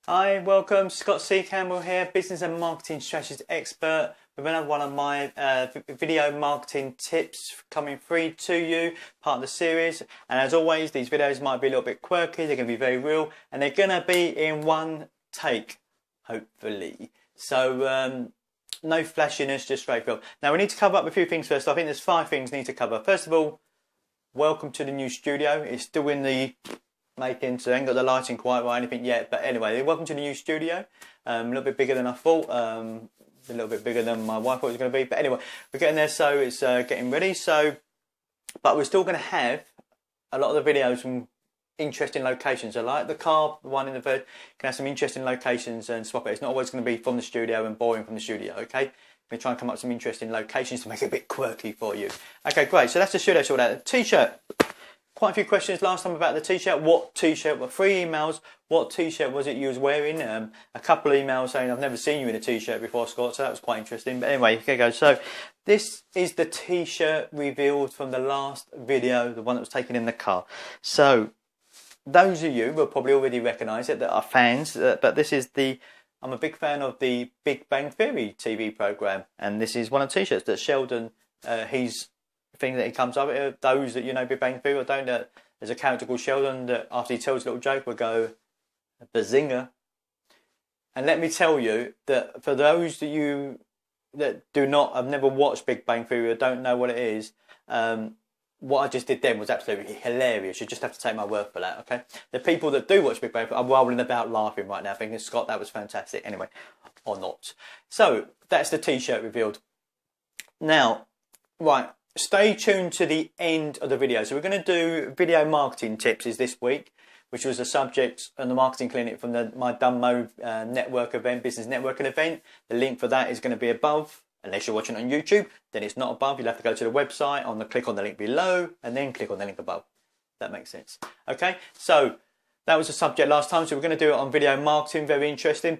Hi, welcome. Scott C. Campbell here, business and marketing strategist expert, with another one of my video marketing tips coming free to you, part of the series. And as always, these videos might be a little bit quirky, they're going to be very real, and they're going to be in one take, hopefully. So, no flashiness, just straight film. Now, we need to cover up a few things first. I think there's 5 things we need to cover. First of all, welcome to the new studio. It's still in the making, so I ain't got the lighting quite right or anything yet, but anyway, welcome to the new studio. A little bit bigger than I thought, a little bit bigger than my wife thought it was going to be, but anyway, we're getting there, so it's getting ready. But we're still going to have a lot of the videos from interesting locations. So like the car, the one in the third, can have some interesting locations and swap it. It's not always going to be from the studio and boring from the studio, okay? I'm going to try and come up with some interesting locations to make it a bit quirky for you. Okay, great, so that's the studio sorted out. The t-shirt. Quite a few questions last time about the t-shirt. What t-shirt? Well, 3 emails. What t-shirt was it you was wearing? A couple of emails saying I've never seen you in a t-shirt before, Scott. So that was quite interesting. But anyway, here we go. So this is the t-shirt revealed from the last video, the one that was taken in the car. So those of you will probably already recognise it that are fans. But this is I'm a big fan of the Big Bang Theory TV programme, and this is one of the t-shirts that Sheldon he's thing that he comes up with. Those that you know Big Bang Theory or don't, there's a character called Sheldon that after he tells a little joke will go bazinga. And let me tell you that for those of you that have never watched Big Bang Theory or don't know what it is, what I just did then was absolutely hilarious. You just have to take my word for that, okay? The people that do watch Big Bang Theory are rolling about laughing right now thinking, Scott, that was fantastic. Anyway, or not. So that's the t-shirt revealed. Now, right, stay tuned to the end of the video. So we're going to do video marketing tips this week, which was the subject on the marketing clinic from my Dunmo network event, business networking event. The link for that is going to be above. Unless you're watching on YouTube, then it's not above. You'll have to go to the website, click on the link below, and then click on the link above. That makes sense. Okay, so that was the subject last time. So we're going to do it on video marketing. Very interesting.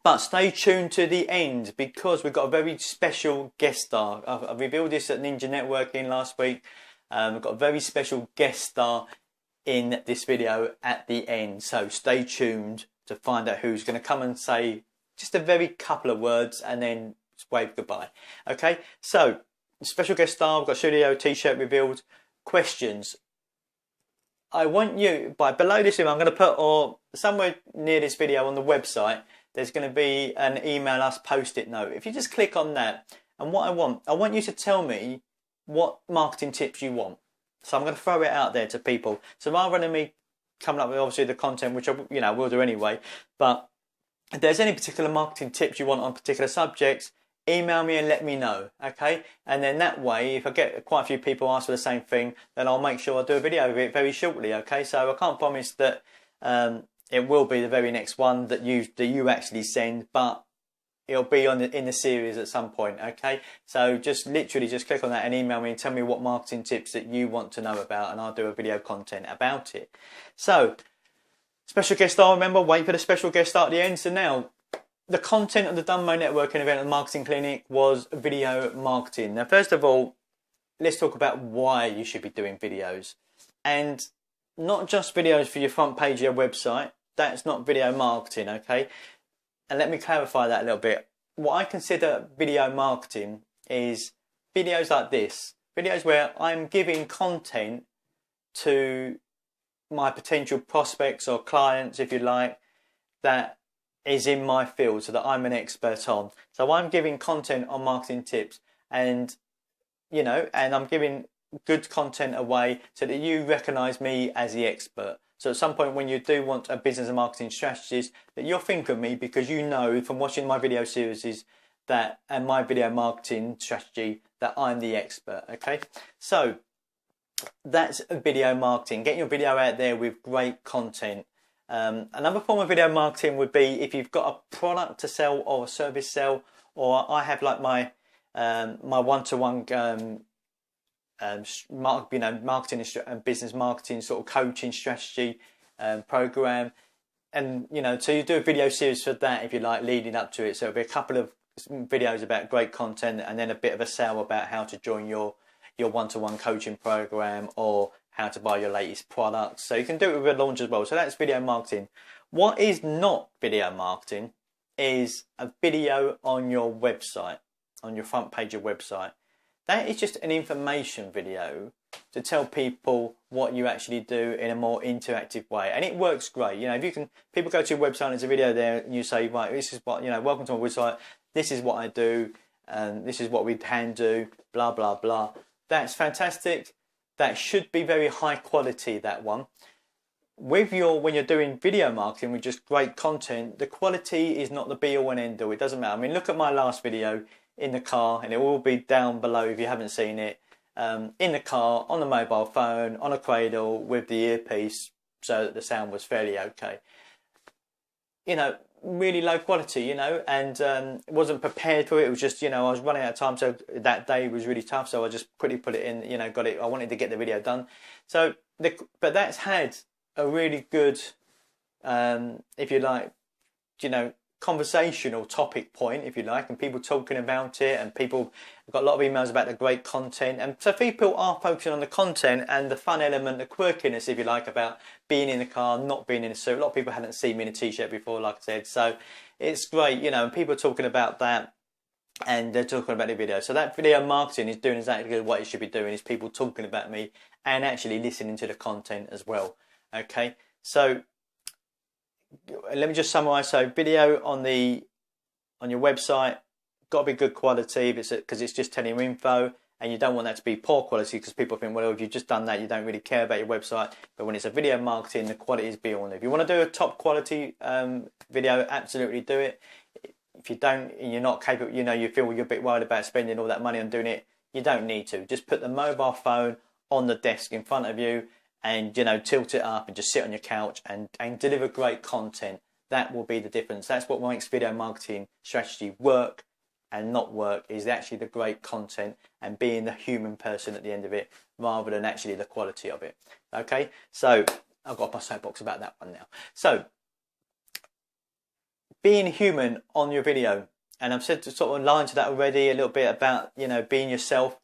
But stay tuned to the end because we've got a very special guest star. I revealed this at Ninja Networking last week. We've got a very special guest star in this video at the end. So stay tuned to find out who's going to come and say just a very couple of words and then wave goodbye. Okay, so special guest star, we've got studio t-shirt revealed. Questions. I want you, below this video, I'm going to put, or somewhere near this video on the website, there's going to be an email us post-it note. If you just click on that, and what I want you to tell me what marketing tips you want. So I'm going to throw it out there to people. So rather than me coming up with obviously the content, which I will do anyway, but if there's any particular marketing tips you want on particular subjects, email me and let me know, okay? And then that way, if I get quite a few people ask for the same thing, then I'll make sure I do a video of it very shortly, okay? So I can't promise that it will be the very next one that you actually send, but it'll be in the series at some point, okay? So just literally just click on that and email me and tell me what marketing tips that you want to know about, and I'll do a video content about it. So special guest star, remember, wait for the special guest star at the end. So now, the content of the Dunmo Networking event at the Marketing Clinic was video marketing. Now, first of all, let's talk about why you should be doing videos. And not just videos for your front page of your website. That's not video marketing, okay? And let me clarify that a little bit. What I consider video marketing is videos like this. Videos where I'm giving content to my potential prospects or clients, if you like, that is in my field, so that I'm an expert on. So I'm giving content on marketing tips, and and I'm giving good content away so that you recognise me as the expert. So at some point when you do want a business and marketing strategist, that you'll think of me because you know from watching my video series and my video marketing strategy that I'm the expert, okay? So that's video marketing. Get your video out there with great content. Another form of video marketing would be if you've got a product to sell or a service sell, or I have like my one-to-one marketing and business marketing sort of coaching strategy program, and so you do a video series for that if you like leading up to it. So it'll be a couple of videos about great content and then a bit of a sale about how to join your one-to-one coaching program or how to buy your latest products. So you can do it with a launch as well. So that's video marketing. What is not video marketing is a video on your website, on your front page of your website. That is just an information video to tell people what you actually do in a more interactive way, and it works great. You know, if you can, people go to your website and there's a video there, and you say, right, this is what, you know, welcome to my website. This is what I do, and this is what we can do. Blah blah blah. That's fantastic. That should be very high quality. That one. With when you're doing video marketing with just great content, the quality is not the be all and end all. It doesn't matter. I mean, look at my last video in the car, and it will be down below if you haven't seen it. In the car, on the mobile phone, on a cradle with the earpiece, so that the sound was fairly okay. You know, really low quality, you know, and wasn't prepared for it. It was just, you know, I was running out of time, so that day was really tough, so I just quickly put it in, you know, got it. I wanted to get the video done. So, but that's had a really good, if you like, you know, conversational topic point, if you like, and people talking about it, and people have got a lot of emails about the great content, and so people are focusing on the content and the fun element, the quirkiness, if you like, about being in the car, not being in a suit. A lot of people hadn't seen me in a t-shirt before, like I said, so it's great, you know, and people are talking about that, and they're talking about the video. So that video marketing is doing exactly what it should be doing, is people talking about me and actually listening to the content as well. Okay, so let me just summarize. So video on your website, got to be good quality, because it's just telling you info, and you don't want that to be poor quality, because people think, well, if you've just done that, you don't really care about your website. But when it's a video marketing, the quality is be all. If you want to do a top quality video, absolutely do it. If you don't, and you're not capable, you know, you feel you're a bit worried about spending all that money on doing it, you don't need to. Just put the mobile phone on the desk in front of you, and, you know, tilt it up and just sit on your couch and deliver great content. That will be the difference. That's what makes video marketing strategy work and not work, is actually the great content and being the human person at the end of it, rather than actually the quality of it. Okay, so I've got my soapbox about that one now. So being human on your video, and I've said sort of line to that already a little bit about, you know, being yourself.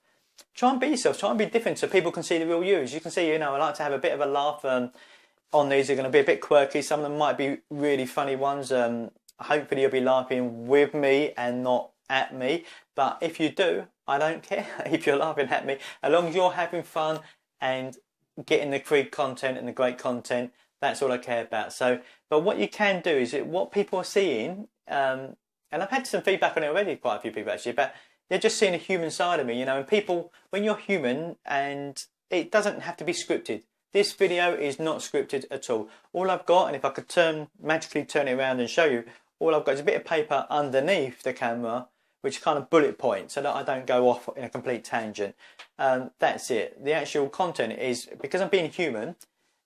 Try and be yourself, try and be different, so people can see the real you. As you can see, you know, I like to have a bit of a laugh on these. They're going to be a bit quirky. Some of them might be really funny ones. Hopefully you'll be laughing with me and not at me. But if you do, I don't care if you're laughing at me. As long as you're having fun and getting the great content and the great content, that's all I care about. So, but what you can do is what people are seeing, and I've had some feedback on it already, quite a few people actually, but they're just seeing a human side of me, you know, and people, when you're human, and it doesn't have to be scripted. This video is not scripted at all. All I've got, and if I could magically turn it around and show you, all I've got is a bit of paper underneath the camera, which kind of bullet points, so that I don't go off in a complete tangent. That's it. The actual content is, because I'm being human,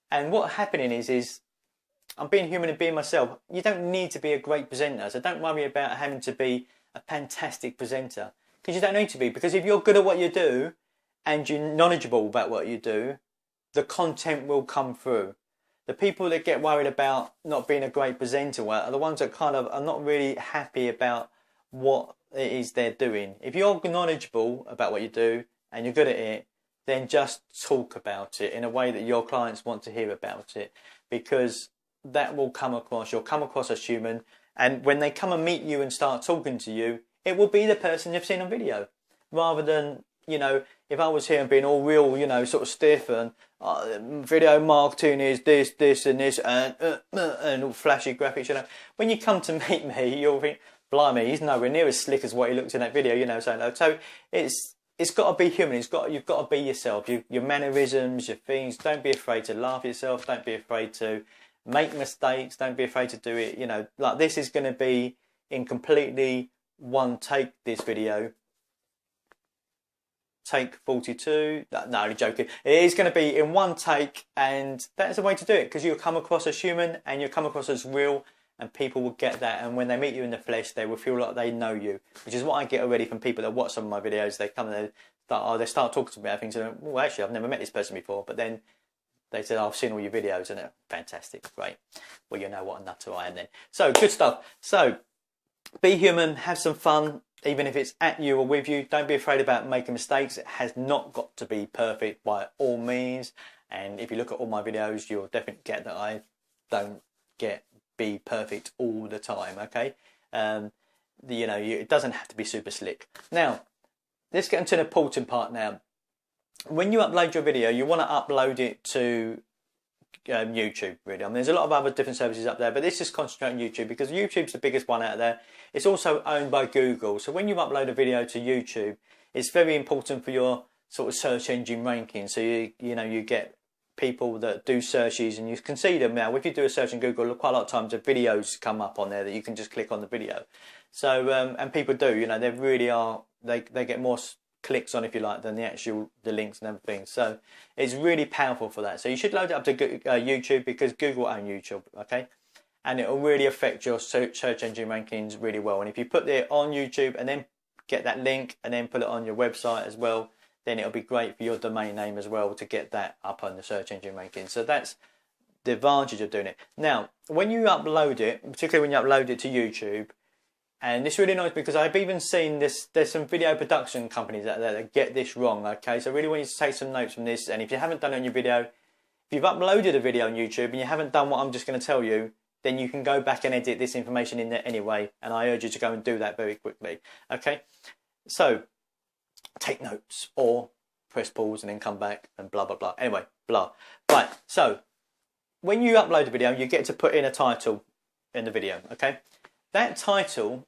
and what's happening is I'm being human and being myself. You don't need to be a great presenter, so don't worry about having to be a fantastic presenter. Because you don't need to be, because if you're good at what you do and you're knowledgeable about what you do, the content will come through. The people that get worried about not being a great presenter are the ones that kind of are not really happy about what it is they're doing. If you're knowledgeable about what you do and you're good at it, then just talk about it in a way that your clients want to hear about it, because that will come across. You'll come across as human, and when they come and meet you and start talking to you, it will be the person you've seen on video, rather than, you know, if I was here and being all real, you know, sort of stiff and video marketing is this, this and this, and all flashy graphics, you know. When you come to meet me, you'll think, blimey, he's nowhere near as slick as what he looked in that video, you know. So it's got to be human. You've got to be yourself. Your mannerisms, your things. Don't be afraid to laugh at yourself. Don't be afraid to make mistakes. Don't be afraid to do it. You know, like this is going to be in completely one take, this video. Take 42. No, only joking. It is going to be in one take, and that's the way to do it, because you'll come across as human and you'll come across as real, and people will get that. And when they meet you in the flesh, they will feel like they know you, which is what I get already from people that watch some of my videos. They come and they start talking to me about things, and well, actually, I've never met this person before, but then they said, oh, I've seen all your videos, and they're fantastic, great. Well, you know what a nutter I am then. So good stuff. So be human, have some fun, even if it's at you or with you. Don't be afraid about making mistakes. It has not got to be perfect by all means. And if you look at all my videos, you'll definitely get that I don't be perfect all the time. Okay, it doesn't have to be super slick. Now, let's get into the important part now. When you upload your video, you want to upload it to YouTube, really. I mean, there's a lot of other different services up there, but let's just concentrate on YouTube because YouTube's the biggest one out there. It's also owned by Google. So when you upload a video to YouTube, it's very important for your sort of search engine ranking. So you get people that do searches, and you can see them now. If you do a search in Google, quite a lot of times the videos come up on there that you can just click on the video. So and people do, they really are. They get more clicks on, if you like, than the links and everything. So it's really powerful for that. So you should load it up to YouTube because Google own YouTube, okay? And it will really affect your search engine rankings really well. And if you put it on YouTube and then get that link and then put it on your website as well, then it'll be great for your domain name as well to get that up on the search engine rankings. So that's the advantage of doing it. Now, when you upload it, particularly when you upload it to YouTube, and this really annoys me because I've even seen this, there's some video production companies out there that get this wrong, okay? So I really want you to take some notes from this, and if you haven't done it on your video, if you've uploaded a video on YouTube and you haven't done what I'm just going to tell you, then you can go back and edit this information in there anyway, and I urge you to go and do that very quickly, okay? So, take notes, or press pause and then come back and blah, blah, blah. Anyway, blah. Right, so, when you upload a video, you get to put in a title in the video, okay? That title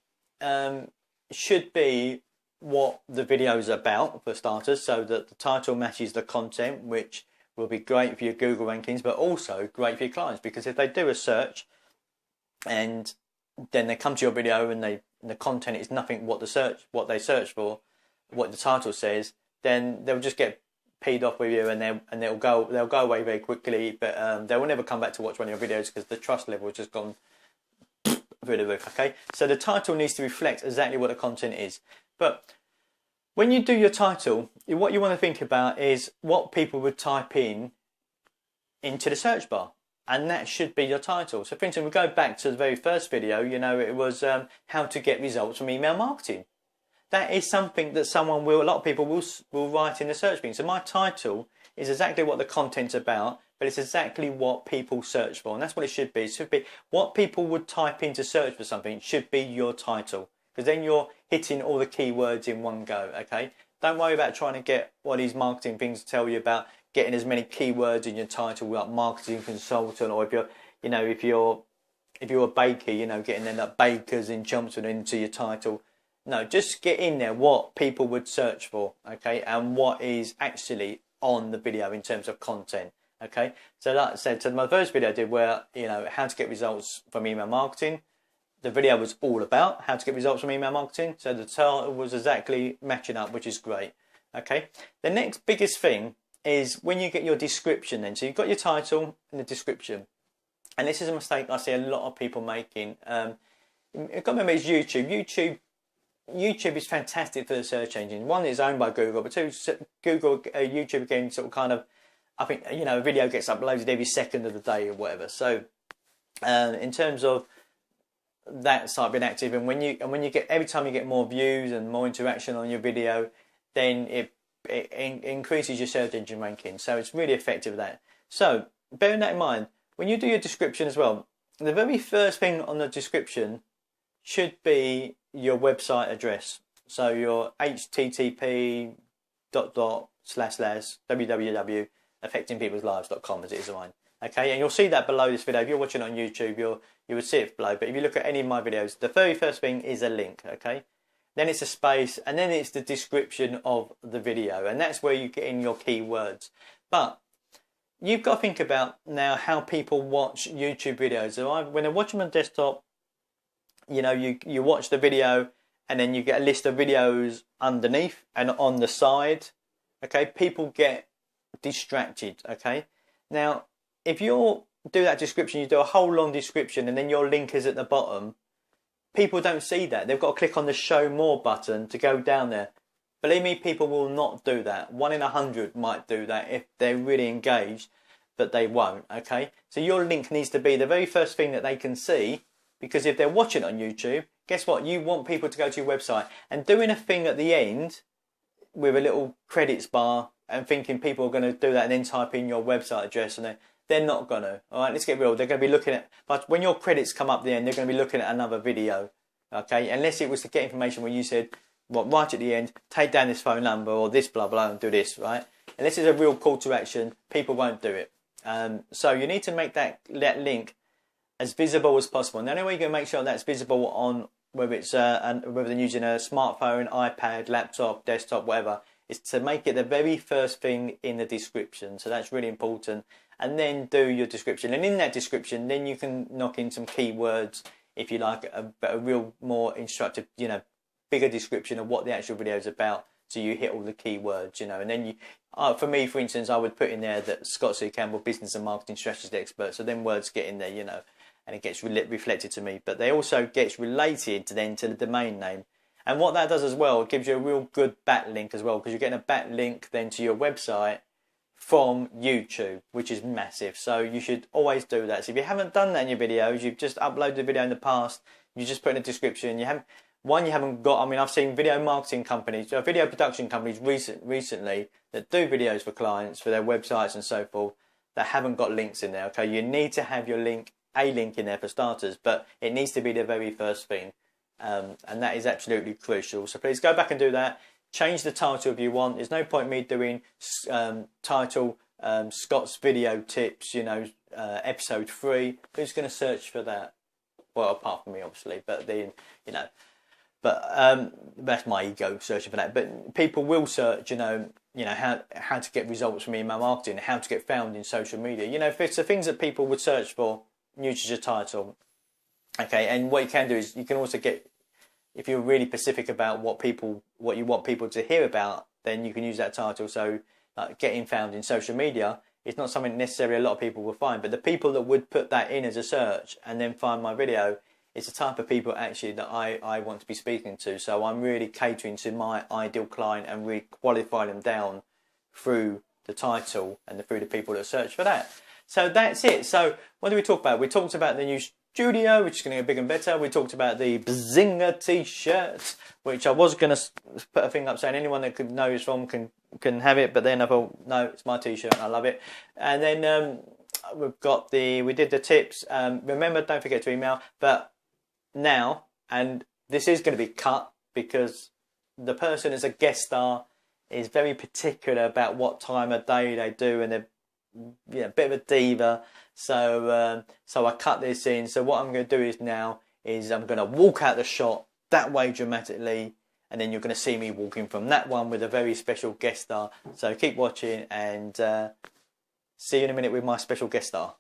should be what the video is about, for starters, so that the title matches the content, which will be great for your Google rankings, but also great for your clients, because if they do a search and then they come to your video and the content is nothing what they search for, what the title says, then they'll just get peed off with you, and they'll go away very quickly, but they will never come back to watch one of your videos because the trust level has just gone through the roof. Okay, so the title needs to reflect exactly what the content is. But when you do your title, what you want to think about is what people would type into the search bar, and that should be your title. So for instance, we go back to the very first video, it was how to get results from email marketing. That is something that a lot of people will write in the search bin. So my title is exactly what the content's about, but it's exactly what people search for, and that's what it should be. It should be what people would type in to search for something. It should be your title, because then you're hitting all the keywords in one go. Okay, don't worry about trying to get what these marketing things tell you about getting as many keywords in your title, like marketing consultant, or if you're a baker, getting then like bakers in Chelmsford into your title. No, just get in there what people would search for, okay, and what is actually on the video in terms of content, okay. So like I said, so my first video I did where, how to get results from email marketing. The video was all about how to get results from email marketing. So the title was exactly matching up, which is great, okay. The next biggest thing is when you get your description then. So you've got your title and the description. And this is a mistake I see a lot of people making. You've got to remember it's YouTube. YouTube is fantastic for the search engine. One, it's owned by Google, but two, YouTube again I think, a video gets uploaded every second of the day or whatever. So in terms of that site being active, and when you get, every time you get more views and more interaction on your video, then it increases your search engine ranking. So it's really effective at that. So bearing that in mind, when you do your description as well, the very first thing on the description should be your website address. So your http://www.affectingpeopleslives.com as it is mine. Okay, and you'll see that below this video. If you're watching on YouTube, you would see it below. But if you look at any of my videos, the very first thing is a link. Okay, then it's a space, and then it's the description of the video, and that's where you get in your keywords. But you've got to think about now how people watch YouTube videos. So when I watch them on desktop, you watch the video, and then you get a list of videos underneath and on the side. Okay, people get distracted. Okay, now if you do that description, you do a whole long description, and then your link is at the bottom, people don't see that. They've got to click on the show more button to go down there. Believe me, people will not do that. 1 in 100 might do that if they're really engaged, but they won't. Okay, so your link needs to be the very first thing that they can see, because if they're watching on YouTube, guess what? You want people to go to your website, and doing a thing at the end with a little credits bar and thinking people are going to do that and then type in your website address, and they're not going to. All right, let's get real. They're going to be looking at, but when your credits come up the end, they're going to be looking at another video. Okay, unless it was to get information where you said, well, right at the end, take down this phone number or this blah blah and do this, right? Unless it's a real call to action, people won't do it. So you need to make that link as visible as possible. And the only way you can make sure that's visible on whether it's whether they're using a smartphone, iPad, laptop, desktop, whatever, is to make it the very first thing in the description. So that's really important. And then do your description. And in that description, then you can knock in some keywords if you like, a real more instructive, bigger description of what the actual video is about. So you hit all the keywords, and then you, for me, for instance, I would put in there that Scott C. Campbell, business and marketing strategist expert. So then words get in there, and it gets reflected to me. But they also gets related to the domain name. And what that does as well, it gives you a real good backlink as well, because you're getting a backlink then to your website from YouTube, which is massive. So you should always do that. So if you haven't done that in your videos, you've just uploaded a video in the past, you just put in a description, you haven't got, I've seen video marketing companies, video production companies recently that do videos for clients, for their websites and so forth, that haven't got links in there. Okay, you need to have your a link in there for starters, but it needs to be the very first thing. And that is absolutely crucial. So please go back and do that. Change the title if you want. There's no point me doing title Scott's video tips, episode 3. Who's going to search for that? Well, apart from me, obviously, but that's my ego searching for that. But people will search, how to get results from email marketing, how to get found in social media. If it's the things that people would search for, use your title. Okay, and what you can do is you can also get, if you're really specific about what you want people to hear about, then you can use that title. So getting found in social media is not something necessarily a lot of people will find, but the people that would put that in as a search and then find my video is the type of people actually that I want to be speaking to. So I'm really catering to my ideal client and really qualify them down through the title and through the people that search for that. So that's it. So what did we talk about? We talked about the new studio, which is going to get bigger and better. We talked about the Bazinga t-shirts, which I was going to put a thing up saying anyone that could know is from can have it, but then I thought, no, it's my t-shirt and I love it. And then we did the tips. Remember, don't forget to email. But now, and this is going to be cut because the person as a guest star is very particular about what time of day they do, and they're a bit of a diva. So I cut this in. So what I'm going to do is I'm going to walk out the shot that way dramatically, and then you're going to see me walking from that one with a very special guest star. So keep watching, and see you in a minute with my special guest star.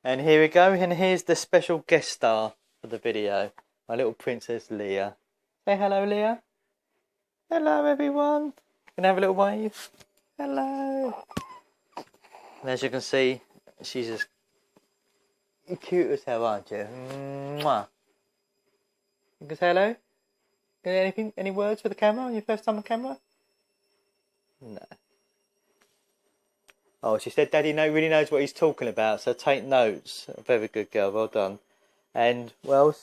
And here we go, and here's the special guest star for the video, my little princess Leah. Say hello, Leah. Hello, everyone. Can I have a little wave? Hello. And as you can see, she's as cute as hell, aren't you? Mwah. You can say hello? Any words for the camera? Your first time on camera? No. Oh, she said Daddy really knows what he's talking about, so take notes. Very good girl, well done. And, well,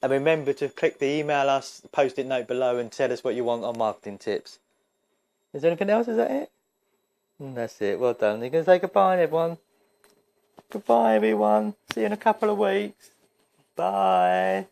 and remember to click the email us, post-it note below, and tell us what you want on marketing tips. Is there anything else? Is that it? That's it. Well done. You can say goodbye, everyone. Goodbye, everyone. See you in a couple of weeks. Bye.